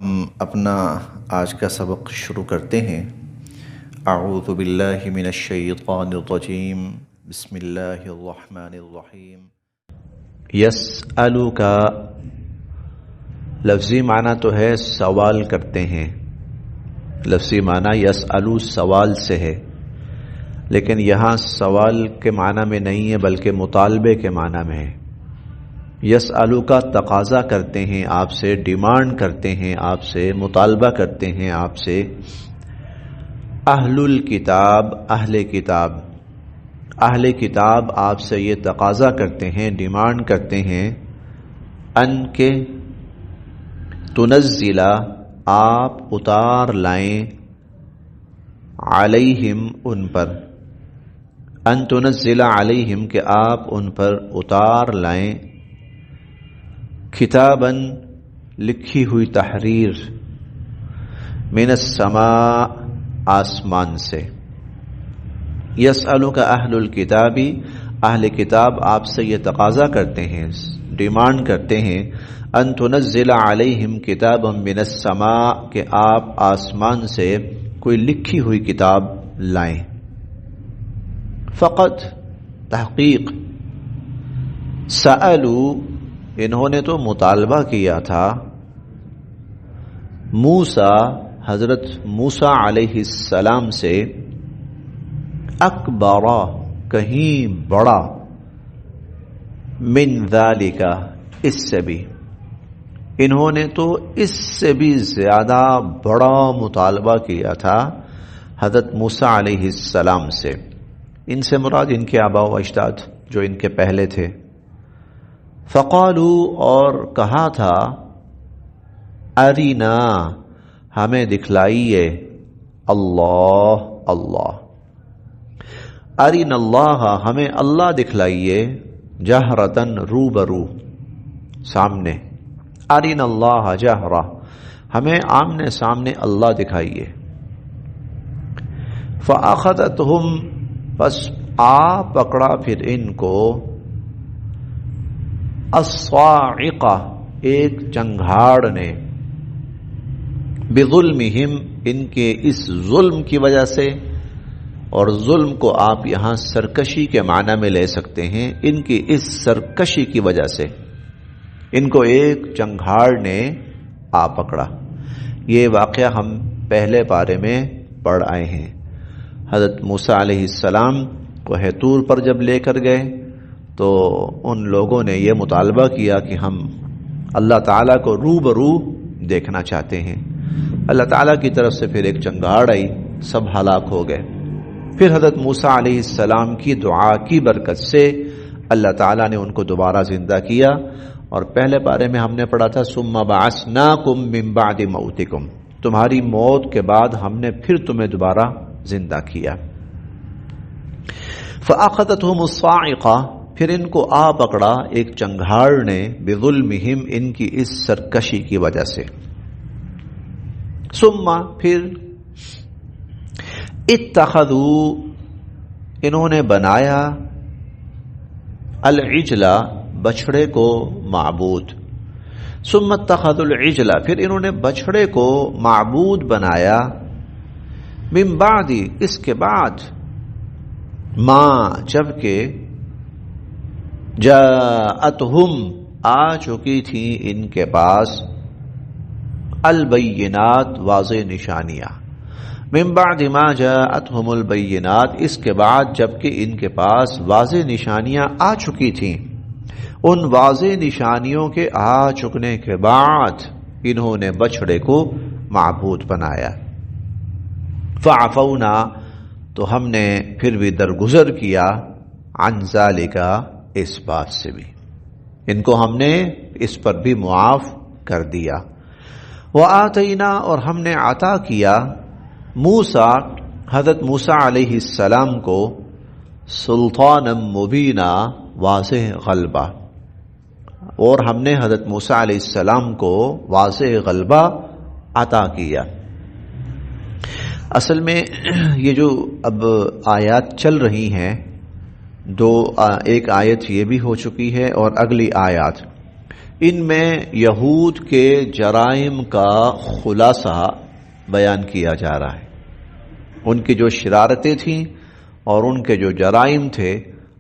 ہم اپنا آج کا سبق شروع کرتے ہیں۔ اعوذ باللہ من الشیطان الرجیم، بسم اللہ الرحمن الرحیم۔ یسألک لفظی معنی تو ہے سوال کرتے ہیں، لفظی معنی یسألو سوال سے ہے، لیکن یہاں سوال کے معنی میں نہیں ہے بلکہ مطالبے کے معنی میں ہے۔ یسألو کا تقاضا کرتے ہیں آپ سے، ڈیمانڈ کرتے ہیں آپ سے، مطالبہ کرتے ہیں آپ سے۔ اہل الکتاب، اہل کتاب، اہل کتاب آپ سے یہ تقاضا کرتے ہیں، ڈیمانڈ کرتے ہیں، ان کے تنزل آپ اتار لائیں، علیہم ان پر، ان تنزل علیہم کہ آپ ان پر اتار لائیں، کتاباً لکھی ہوئی تحریر، من السماء آسمان سے۔ یسألک اہل الکتابی، اہل کتاب آپ سے یہ تقاضا کرتے ہیں، ڈیمانڈ کرتے ہیں، ان تنزل علیہم کتابا من السماء کہ آپ آسمان سے کوئی لکھی ہوئی کتاب لائیں۔ فقط تحقیق، سألوا انہوں نے تو مطالبہ کیا تھا، موسیٰ حضرت موسیٰ علیہ السلام سے، اکبر کہیں بڑا، من ذالک اس سے بھی، انہوں نے تو اس سے بھی زیادہ بڑا مطالبہ کیا تھا حضرت موسیٰ علیہ السلام سے۔ ان سے مراد ان کے آباء و اجداد جو ان کے پہلے تھے۔ فقالو اور کہا تھا، ارینا ہمیں دکھلائیے، اللہ اللہ، ارین اللہ ہمیں اللہ دکھلائیے، جہرتن روبرو سامنے، ارین اللہ جہرہ ہمیں آمنے سامنے اللہ دکھائیے۔ فاخذتہم پس آ پکڑا پھر ان کو، الصاعقہ ایک چنگھاڑ نے، بظلمہم ان کے اس ظلم کی وجہ سے، اور ظلم کو آپ یہاں سرکشی کے معنی میں لے سکتے ہیں، ان کی اس سرکشی کی وجہ سے ان کو ایک چنگھاڑ نے آ پکڑا۔ یہ واقعہ ہم پہلے پارے میں پڑھ آئے ہیں۔ حضرت موسیٰ علیہ السلام کوہ طور پر جب لے کر گئے تو ان لوگوں نے یہ مطالبہ کیا کہ ہم اللہ تعالیٰ کو روبرو دیکھنا چاہتے ہیں۔ اللہ تعالیٰ کی طرف سے پھر ایک چنگھاڑ آئی، سب ہلاک ہو گئے۔ پھر حضرت موسیٰ علیہ السلام کی دعا کی برکت سے اللہ تعالیٰ نے ان کو دوبارہ زندہ کیا، اور پہلے پارے میں ہم نے پڑھا تھا، ثم بعثناکم من بعد موتکم، تمہاری موت کے بعد ہم نے پھر تمہیں دوبارہ زندہ کیا۔ فاخذتہم الصاعقہ پھر ان کو آ پکڑا ایک چنگھاڑ نے، بظلمہم ان کی اس سرکشی کی وجہ سے۔ ثم پھر، اتخذوا انہوں نے بنایا، العجل بچھڑے کو معبود، ثم اتخذوا العجل پھر انہوں نے بچھڑے کو معبود بنایا، من بعد اس کے بعد، ما جبکہ، جاءتہم آ چکی تھی ان کے پاس، البینات واضح نشانیاں، من بعد ما جاءتہم البینات اس کے بعد جبکہ ان کے پاس واضح نشانیاں آ چکی تھیں، ان واضح نشانیوں کے آ چکنے کے بعد انہوں نے بچھڑے کو معبود بنایا۔ فعفونا تو ہم نے پھر بھی درگزر کیا، عن ذالک اس بات سے بھی، ان کو ہم نے اس پر بھی معاف کر دیا۔ وآتینا اور ہم نے عطا کیا، موسیٰ حضرت موسیٰ علیہ السلام کو، سلطانا مبینا واضح غلبہ، اور ہم نے حضرت موسیٰ علیہ السلام کو واضح غلبہ عطا کیا۔ اصل میں یہ جو اب آیات چل رہی ہیں، ایک آیت یہ بھی ہو چکی ہے اور اگلی آیات، ان میں یہود کے جرائم کا خلاصہ بیان کیا جا رہا ہے، ان کی جو شرارتیں تھیں اور ان کے جو جرائم تھے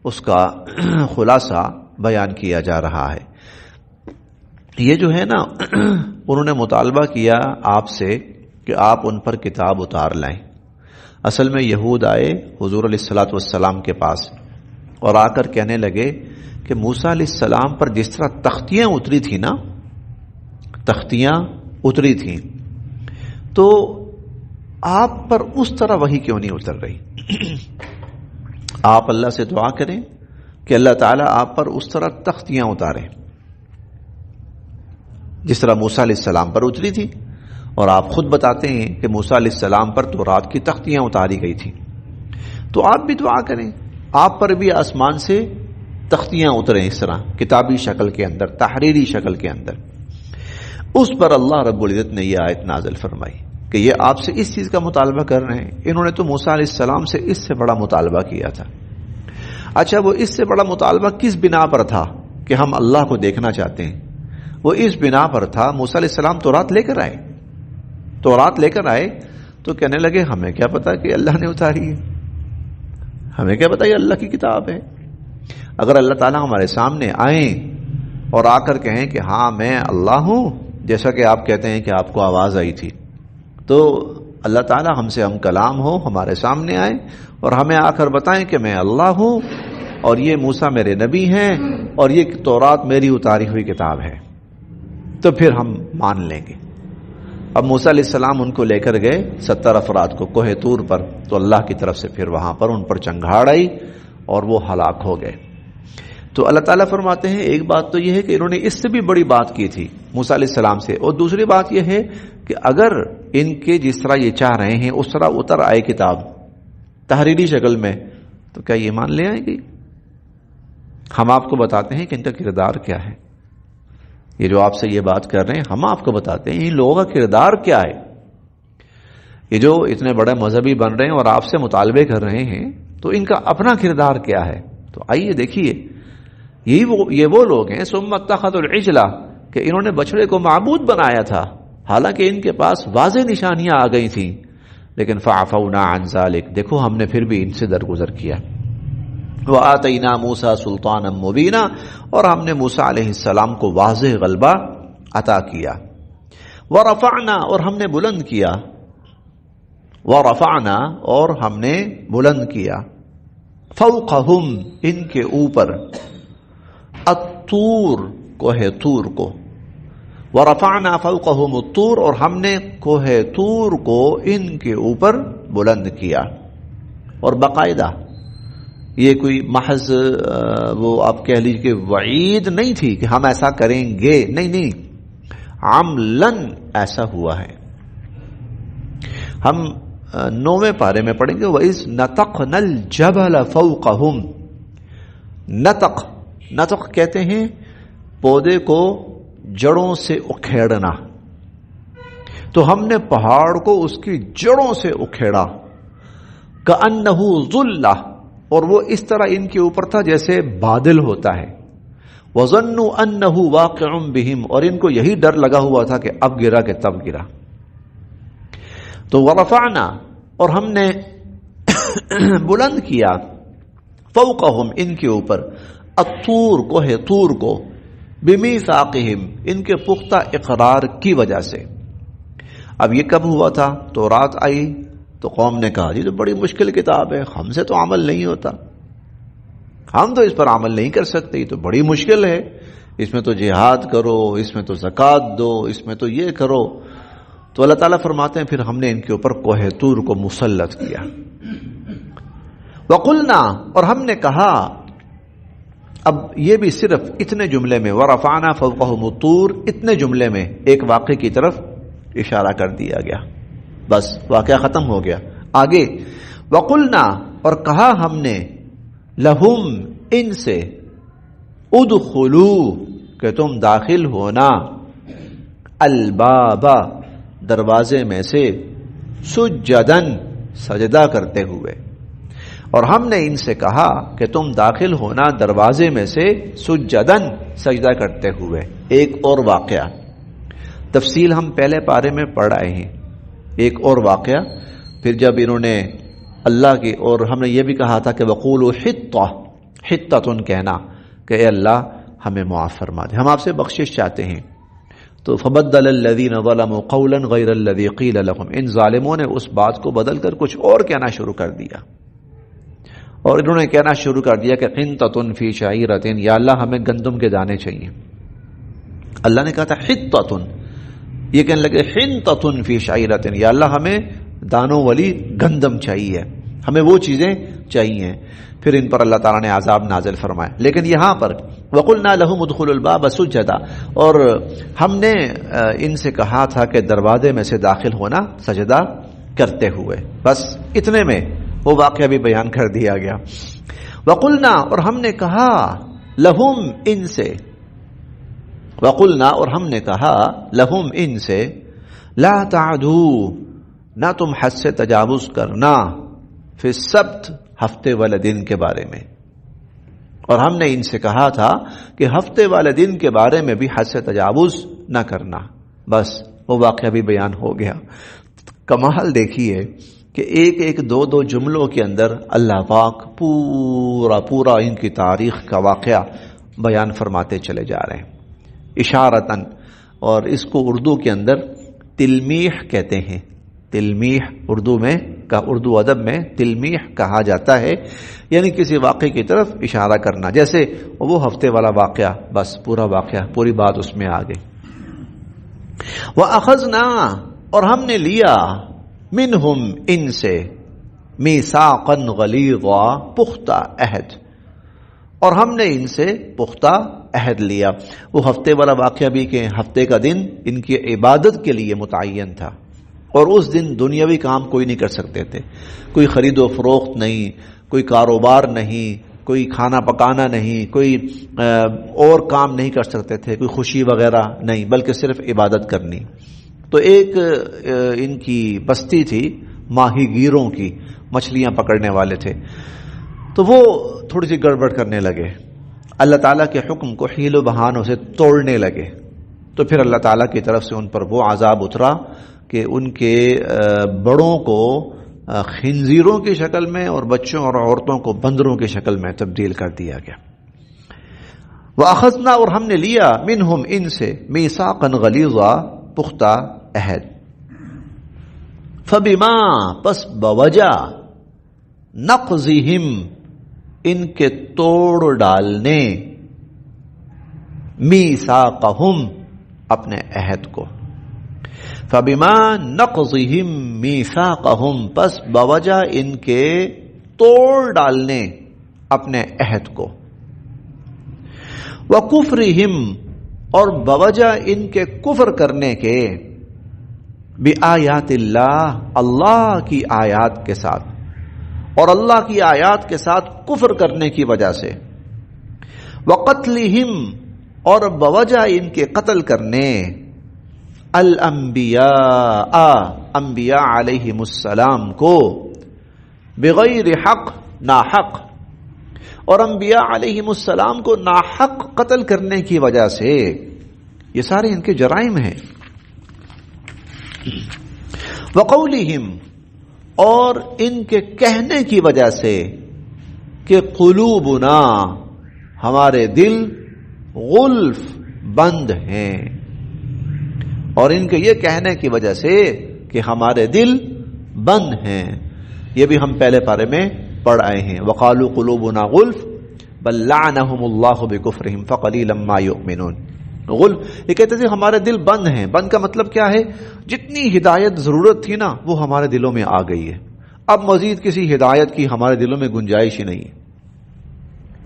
اس کا خلاصہ بیان کیا جا رہا ہے۔ یہ جو ہے نا انہوں نے مطالبہ کیا آپ سے کہ آپ ان پر کتاب اتار لائیں۔ اصل میں یہود آئے حضور علیہ الصلوۃ والسلام کے پاس اور آ کر کہنے لگے کہ موسیٰ علیہ السلام پر جس طرح تختیاں اتری تھی نا، تختیاں اتری تھیں، تو آپ پر اس طرح وحی کیوں نہیں اتر رہی؟ آپ اللہ سے دعا کریں کہ اللہ تعالیٰ آپ پر اس طرح تختیاں اتاریں جس طرح موسیٰ علیہ السلام پر اتری تھی، اور آپ خود بتاتے ہیں کہ موسیٰ علیہ السلام پر تورات کی تختیاں اتاری گئی تھی، تو آپ بھی دعا کریں آپ پر بھی آسمان سے تختیاں اتریں، اس طرح کتابی شکل کے اندر، تحریری شکل کے اندر۔ اس پر اللہ رب العزت نے یہ آیت نازل فرمائی کہ یہ آپ سے اس چیز کا مطالبہ کر رہے ہیں، انہوں نے تو موسیٰ علیہ السلام سے اس سے بڑا مطالبہ کیا تھا۔ اچھا، وہ اس سے بڑا مطالبہ کس بنا پر تھا کہ ہم اللہ کو دیکھنا چاہتے ہیں؟ وہ اس بنا پر تھا موسیٰ علیہ السلام تورات لے کر آئے، تورات لے کر آئے تو کہنے لگے ہمیں کیا پتا کہ اللہ نے اتاری ہے، ہمیں کیا پتا یہ اللہ کی کتاب ہے۔ اگر اللہ تعالیٰ ہمارے سامنے آئیں اور آ کر کہیں کہ ہاں میں اللہ ہوں، جیسا کہ آپ کہتے ہیں کہ آپ کو آواز آئی تھی، تو اللہ تعالیٰ ہم سے ہم کلام ہو، ہمارے سامنے آئے اور ہمیں آ کر بتائیں کہ میں اللہ ہوں اور یہ موسیٰ میرے نبی ہیں اور یہ تورات میری اتاری ہوئی کتاب ہے، تو پھر ہم مان لیں گے۔ اب موسیٰ علیہ السلام ان کو لے کر گئے 70 افراد کو کوہ طور پر، تو اللہ کی طرف سے پھر وہاں پر ان پر چنگھاڑ آئی اور وہ ہلاک ہو گئے۔ تو اللہ تعالیٰ فرماتے ہیں ایک بات تو یہ ہے کہ انہوں نے اس سے بھی بڑی بات کی تھی موسیٰ علیہ السلام سے، اور دوسری بات یہ ہے کہ اگر ان کے جس طرح یہ چاہ رہے ہیں اس طرح اتر آئے کتاب تحریری شکل میں، تو کیا یہ مان لے آئے گی؟ ہم آپ کو بتاتے ہیں کہ ان کا کردار کیا ہے۔ یہ جو آپ سے یہ بات کر رہے ہیں ہم آپ کو بتاتے ہیں ان لوگوں کا کردار کیا ہے۔ یہ جو اتنے بڑے مذہبی بن رہے ہیں اور آپ سے مطالبے کر رہے ہیں، تو ان کا اپنا کردار کیا ہے؟ تو آئیے دیکھیے، یہ وہ لوگ ہیں ثم اتخذوا العجل کہ انہوں نے بچڑے کو معبود بنایا تھا، حالانکہ ان کے پاس واضح نشانیاں آ گئی تھیں، لیکن فعفونا عن ذلك، دیکھو ہم نے پھر بھی ان سے درگزر کیا۔ وآتینا موسیٰ سلطانا مبینا، اور ہم نے موسیٰ علیہ السلام کو واضح غلبہ عطا کیا۔ ورفعنا، اور ہم نے بلند کیا، ورفعنا، اور ہم نے بلند کیا، فوقہم، ان کے اوپر، الطور، کوہ طور کو، ورفعنا فوقہم الطور، اور ہم نے کوہ طور کو ان کے اوپر بلند کیا۔ اور باقاعدہ یہ کوئی محض وہ آپ کہہ لیجیے کہ وعید نہیں تھی کہ ہم ایسا کریں گے، نہیں، عملاً ایسا ہوا ہے۔ ہم 9ویں پارے میں پڑھیں گے وَإِذْ نَتَقْنَا الْجَبَلَ فَوْقَهُمْ۔ نتق کہتے ہیں پودے کو جڑوں سے اکھیڑنا، تو ہم نے پہاڑ کو اس کی جڑوں سے اکھیڑا، كَأَنَّهُ ظُلَّةٌ، اور وہ اس طرح ان کے اوپر تھا جیسے بادل ہوتا ہے، وَظَنُّوا أَنَّهُ وَاقِعٌ بِهِمْ، اور ان کو یہی ڈر لگا ہوا تھا کہ اب گرا کہ تب گرا۔ تو ورفعنا، اور ہم نے بلند کیا، فوقہم، ان کے اوپر، الطور، کوہ طور کو، بمیثاقہم، ان کے پختہ اقرار کی وجہ سے۔ اب یہ کب ہوا تھا؟ تورات آئی تو قوم نے کہا یہ تو بڑی مشکل کتاب ہے، ہم سے تو عمل نہیں ہوتا، ہم تو اس پر عمل نہیں کر سکتے، یہ تو بڑی مشکل ہے، اس میں تو جہاد کرو، اس میں تو زکوٰۃ دو، اس میں تو یہ کرو۔ تو اللہ تعالیٰ فرماتے ہیں پھر ہم نے ان کے اوپر کوہ طور کو مسلط کیا۔ وقلنا، اور ہم نے کہا، اب یہ بھی صرف اتنے جملے میں، ورفعنا فوقہم الطور، اتنے جملے میں ایک واقعے کی طرف اشارہ کر دیا گیا، بس واقعہ ختم ہو گیا۔ آگے وقلنا، اور کہا ہم نے، لہم، ان سے، ادخلوا، کہ تم داخل ہونا، الباب، دروازے میں سے، سجدن، سجدہ کرتے ہوئے، اور ہم نے ان سے کہا کہ تم داخل ہونا دروازے میں سے سجدن سجدہ کرتے ہوئے. ایک اور واقعہ تفصیل ہم پہلے پارے میں پڑھ آئے ہیں. ایک اور واقعہ پھر جب انہوں نے اللہ کی، اور ہم نے یہ بھی کہا تھا کہ وقولوا حطہ، حطۃ کہنا کہ اے اللہ ہمیں معاف فرما دے، ہم آپ سے بخشش چاہتے ہیں. تو فبدل الذین ظلموا قولا غیر الذی قیل لهم، ان ظالموں نے اس بات کو بدل کر کچھ اور کہنا شروع کر دیا، اور انہوں نے کہنا شروع کر دیا کہ حنطۃ فی شعیرۃ، یا اللہ ہمیں گندم کے دانے چاہیے. اللہ نے کہا تھا حطۃ، یہ کہنے لگے حنطۃ فی شعیرۃ، یا اللہ ہمیں دانوں والی گندم چاہیے، ہمیں وہ چیزیں چاہیے. پھر ان پر اللہ تعالیٰ نے عذاب نازل فرمایا. لیکن یہاں پر وَقُلْنَا لَهُمُ ادْخُلُوا الْبَابَ سُجَّدًا، اور ہم نے ان سے کہا تھا کہ دروازے میں سے داخل ہونا سجدہ کرتے ہوئے. بس اتنے میں وہ واقعہ بھی بیان کر دیا گیا. وَقُلْنَا، اور ہم نے کہا لَهُمْ ان سے، وَقُلْنَا اور ہم نے کہا لَهُمْ ان سے لَا تَعْدُوا، نہ تم حد سے تجاوز کرنا، فی السبت، ہفتے والے دن کے بارے میں. اور ہم نے ان سے کہا تھا کہ ہفتے والے دن کے بارے میں بھی حد سے تجاوز نہ کرنا. بس وہ واقعہ بھی بیان ہو گیا. کمال دیکھیے کہ ایک ایک دو دو جملوں کے اندر اللہ پاک پورا ان کی تاریخ کا واقعہ بیان فرماتے چلے جا رہے ہیں اشارتاً. اور اس کو اردو کے اندر تلمیح کہتے ہیں. تلمیح اردو میں اردو ادب میں تلمیح کہا جاتا ہے، یعنی کسی واقعے کی طرف اشارہ کرنا. جیسے وہ ہفتے والا واقعہ، بس پورا واقعہ، پوری بات اس میں آ گئی. وَأَخَذْنَا، اور ہم نے لیا، مِنْهُمْ ان سے، مِيثَاقًا غَلِيظًا، پختہ عہد، اور ہم نے ان سے پختہ عہد لیا. وہ ہفتے والا واقعہ بھی کہ ہفتے کا دن ان کی عبادت کے لیے متعین تھا، اور اس دن دنیاوی کام کوئی نہیں کر سکتے تھے. کوئی خرید و فروخت نہیں، کوئی کاروبار نہیں، کوئی کھانا پکانا نہیں، کوئی اور کام نہیں کر سکتے تھے، کوئی خوشی وغیرہ نہیں، بلکہ صرف عبادت کرنی. تو ایک ان کی بستی تھی ماہی گیروں کی، مچھلیاں پکڑنے والے تھے. تو وہ تھوڑی سی گڑبڑ کرنے لگے، اللہ تعالیٰ کے حکم کو حیل و بہانوں سے توڑنے لگے. تو پھر اللہ تعالیٰ کی طرف سے ان پر وہ عذاب اترا کہ ان کے بڑوں کو خنزیروں کی شکل میں اور بچوں اور عورتوں کو بندروں کی شکل میں تبدیل کر دیا گیا. وَأَخَذْنَا، اور ہم نے لیا، مِنْهُمْ ان سے، مِيثَاقًا غَلِيظًا، پختہ عہد. فَبِمَا، پس بوجہ، نَقْضِهِمْ، ان کے توڑ ڈالنے، مِيثَاقَهُمْ، اپنے عہد کو. فَبِمَا نَقْضِهِمْ مِيثَاقَهُمْ، پس بوجہ ان کے توڑ ڈالنے اپنے عہد کو. وَكُفْرِهِمْ، اور بوجہ ان کے کفر کرنے کے، بِآیاتِ اللہ، اللہ کی آیات کے ساتھ، اور اللہ کی آیات کے ساتھ کفر کرنے کی وجہ سے. وَقَتْلِهِمْ، اور بوجہ ان کے قتل کرنے، الانبیاء، انبیاء علیہم السلام کو، بغیر حق، ناحق، اور انبیاء علیہم السلام کو ناحق قتل کرنے کی وجہ سے. یہ سارے ان کے جرائم ہیں. وقولہم، اور ان کے کہنے کی وجہ سے کہ قلوبنا، ہمارے دل، غلف، بند ہیں. اور ان کے یہ کہنے کی وجہ سے کہ ہمارے دل بند ہیں. یہ بھی ہم پہلے پارے میں پڑھ آئے ہیں. وقالوا قلوبنا غلف بل لعنهم اللہ بکفرہم فقلیلا ما یؤمنون. غلف، یہ کہتے تھے ہمارے دل بند ہیں. بند کا مطلب کیا ہے؟ جتنی ہدایت ضرورت تھی نا وہ ہمارے دلوں میں آ گئی ہے، اب مزید کسی ہدایت کی ہمارے دلوں میں گنجائش ہی نہیں ہے.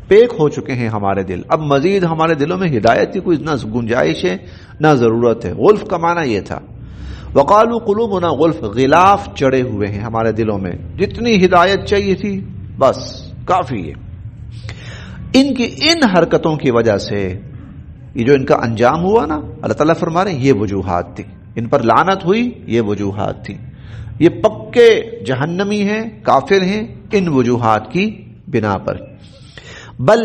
پیک ہو چکے ہیں ہمارے دل، اب مزید ہمارے دلوں میں ہدایت کی کوئی نہ گنجائش ہے نہ ضرورت ہے. غلف کا معنی یہ تھا. وقالوا قلوبنا غلف، غلاف چڑھے ہوئے ہیں ہمارے دلوں میں، جتنی ہدایت چاہیے تھی بس کافی ہے. ان کی ان حرکتوں کی وجہ سے یہ جو ان کا انجام ہوا نا، اللہ تعالیٰ فرما رہے ہیں یہ وجوہات تھی، ان پر لعنت ہوئی، یہ وجوہات تھی. یہ پکے جہنمی ہیں، کافر ہیں ان وجوہات کی بنا پر. بل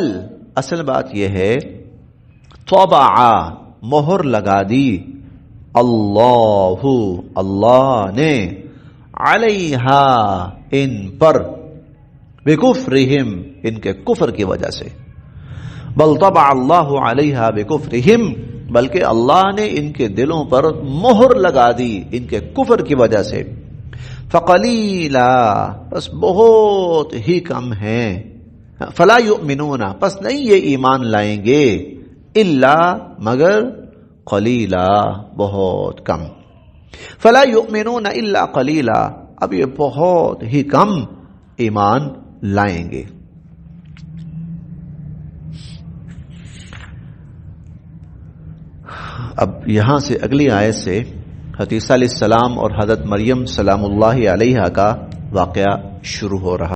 اصل بات یہ ہے طبع مہر لگا دی اللہ نے علیہا ان پر بکفرہم ان کے کفر کی وجہ سے. بل طبع اللہ علیہا بکفرہم بلکہ اللہ نے ان کے دلوں پر مہر لگا دی ان کے کفر کی وجہ سے. فقلیلا بس بہت ہی کم ہیں. فلا یؤمنون پس نہیں یہ ایمان لائیں گے. الا مگر قلیلا بہت کم. فلا یؤمنون الا قلیلا اب یہ بہت ہی کم ایمان لائیں گے. اب یہاں سے اگلی آیت سے حضرت عیسیٰ علیہ السلام اور حضرت مریم سلام اللہ علیہا کا واقعہ شروع ہو رہا.